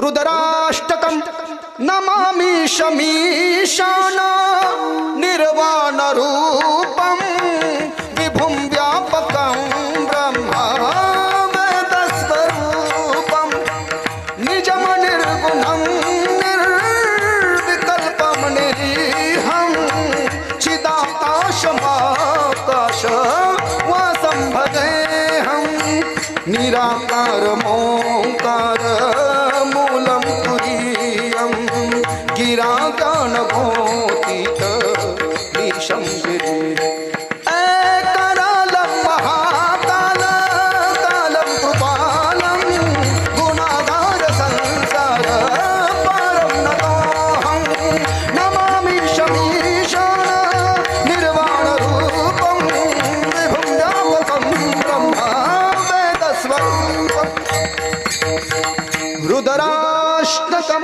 रुद्राष्टकं नमामि शमीशान निर्वाणरूपं विभुं व्यापकं ब्रह्मवेदस्वरूपं निजं निर्गुणं निर्विकल्पं निरीहं चिदाकाशमाकाशवासं भजेऽहं निराकारमोङ्कार मूलं तुरीयं गिराज्ञानभूतित ईशं गिरे एकरालं महाकालं कृपालं गुणागार संसार परं नतोऽहं नमामि शमीशान निर्वाणरूपं विभुं व्यापकं ब्रह्मवेदस्वरूपम् रुद्राष्टकं